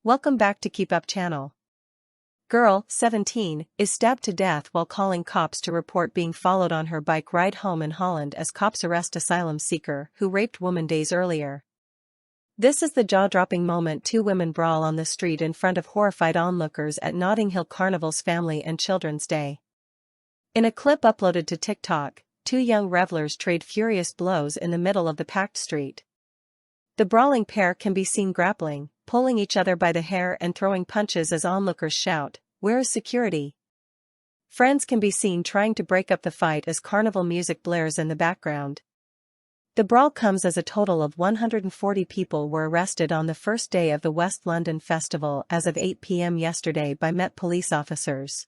Welcome back to KEEPUP channel. Girl, 17, is stabbed to death while calling cops to report being followed on her bike ride home in Holland as cops arrest asylum seeker who raped woman days earlier. This is the jaw-dropping moment two women brawl on the street in front of horrified onlookers at Notting Hill Carnival's Family and Children's Day. In a clip uploaded to TikTok, two young revelers trade furious blows in the middle of the packed street. The brawling pair can be seen grappling, pulling each other by the hair and throwing punches as onlookers shout, "Where is security?" Friends can be seen trying to break up the fight as carnival music blares in the background. The brawl comes as a total of 140 people were arrested on the first day of the West London Festival as of 8 p.m. yesterday by Met police officers.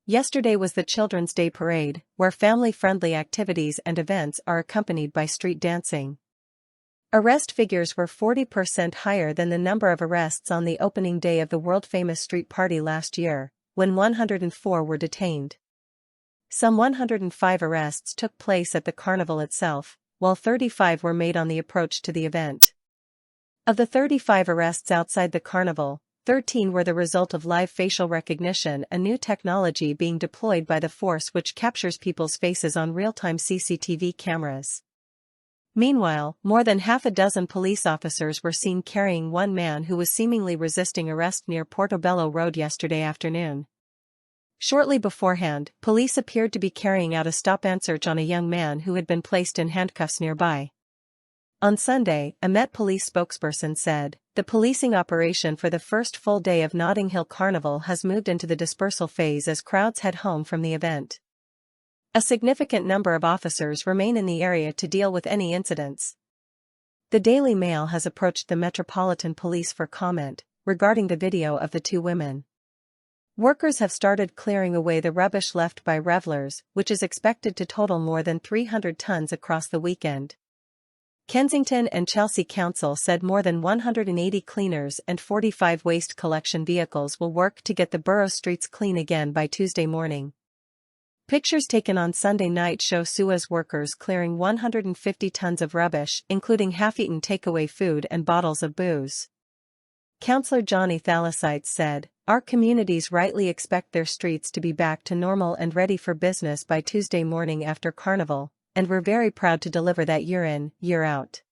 Yesterday was the Children's Day Parade, where family-friendly activities and events are accompanied by street dancing. Arrest figures were 40% higher than the number of arrests on the opening day of the world-famous street party last year, when 104 were detained. Some 105 arrests took place at the carnival itself, while 35 were made on the approach to the event. Of the 35 arrests outside the carnival, 13 were the result of live facial recognition, a new technology being deployed by the force which captures people's faces on real-time CCTV cameras. Meanwhile, more than half a dozen police officers were seen carrying one man who was seemingly resisting arrest near Portobello Road yesterday afternoon. Shortly beforehand, police appeared to be carrying out a stop-and search on a young man who had been placed in handcuffs nearby. On Sunday, a Met police spokesperson said, "The policing operation for the first full day of Notting Hill Carnival has moved into the dispersal phase as crowds head home from the event. A significant number of officers remain in the area to deal with any incidents." The Daily Mail has approached the Metropolitan Police for comment regarding the video of the two women. Workers have started clearing away the rubbish left by revelers, which is expected to total more than 300 tons across the weekend. Kensington and Chelsea Council said more than 180 cleaners and 45 waste collection vehicles will work to get the borough streets clean again by Tuesday morning. Pictures taken on Sunday night show Suez workers clearing 150 tons of rubbish, including half-eaten takeaway food and bottles of booze. Councillor Johnny Thalassites said, "Our communities rightly expect their streets to be back to normal and ready for business by Tuesday morning after Carnival, and we're very proud to deliver that year in, year out.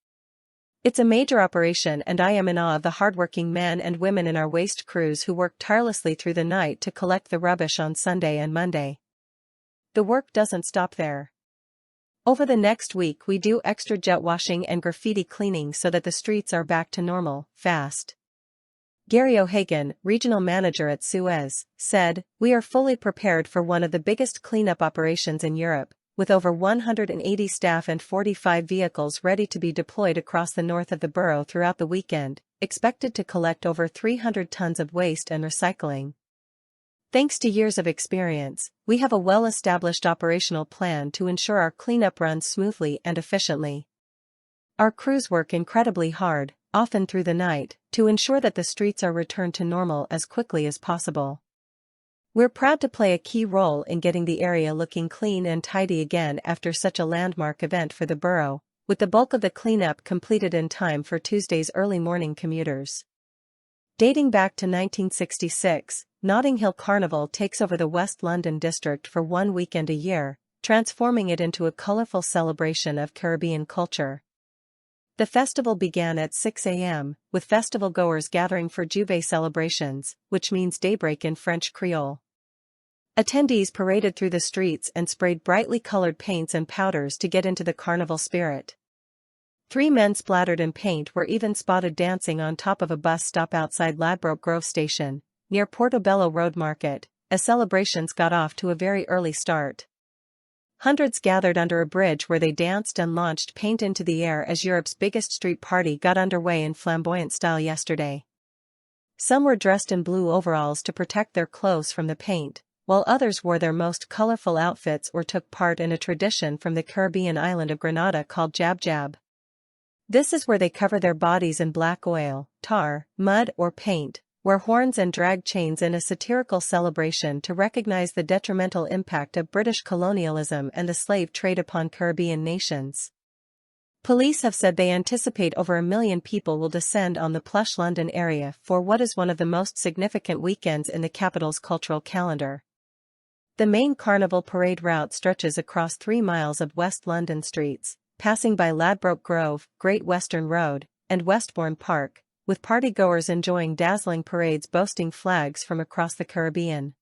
It's a major operation and I am in awe of the hardworking men and women in our waste crews who worked tirelessly through the night to collect the rubbish on Sunday and Monday. The work doesn't stop there. Over the next week we do extra jet washing and graffiti cleaning so that the streets are back to normal, fast." Gary O'Hagan, regional manager at Suez, said, "We are fully prepared for one of the biggest cleanup operations in Europe, with over 180 staff and 45 vehicles ready to be deployed across the north of the borough throughout the weekend, expected to collect over 300 tons of waste and recycling. Thanks to years of experience, we have a well-established operational plan to ensure our cleanup runs smoothly and efficiently. Our crews work incredibly hard, often through the night, to ensure that the streets are returned to normal as quickly as possible. We're proud to play a key role in getting the area looking clean and tidy again after such a landmark event for the borough, with the bulk of the cleanup completed in time for Tuesday's early morning commuters." Dating back to 1966, Notting Hill Carnival takes over the West London district for one weekend a year, transforming it into a colourful celebration of Caribbean culture. The festival began at 6 a.m., with festival-goers gathering for Juve celebrations, which means daybreak in French Creole. Attendees paraded through the streets and sprayed brightly colored paints and powders to get into the carnival spirit. 3 men splattered in paint were even spotted dancing on top of a bus stop outside Ladbroke Grove Station, near Portobello Road Market, as celebrations got off to a very early start. Hundreds gathered under a bridge where they danced and launched paint into the air as Europe's biggest street party got underway in flamboyant style yesterday. Some were dressed in blue overalls to protect their clothes from the paint, while others wore their most colorful outfits or took part in a tradition from the Caribbean island of Grenada called Jab Jab. This is where they cover their bodies in black oil, tar, mud or paint, wear horns and drag chains in a satirical celebration to recognize the detrimental impact of British colonialism and the slave trade upon Caribbean nations. Police have said they anticipate over 1 million people will descend on the plush London area for what is one of the most significant weekends in the capital's cultural calendar. The main carnival parade route stretches across 3 miles of West London streets, passing by Ladbroke Grove, Great Western Road, and Westbourne Park, with partygoers enjoying dazzling parades boasting flags from across the Caribbean.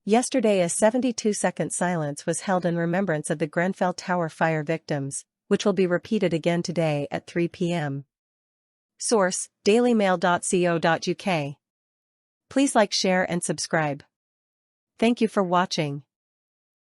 Yesterday, a 72-second silence was held in remembrance of the Grenfell Tower fire victims, which will be repeated again today at 3 p.m. Source: dailymail.co.uk. Please like, share and subscribe. Thank you for watching.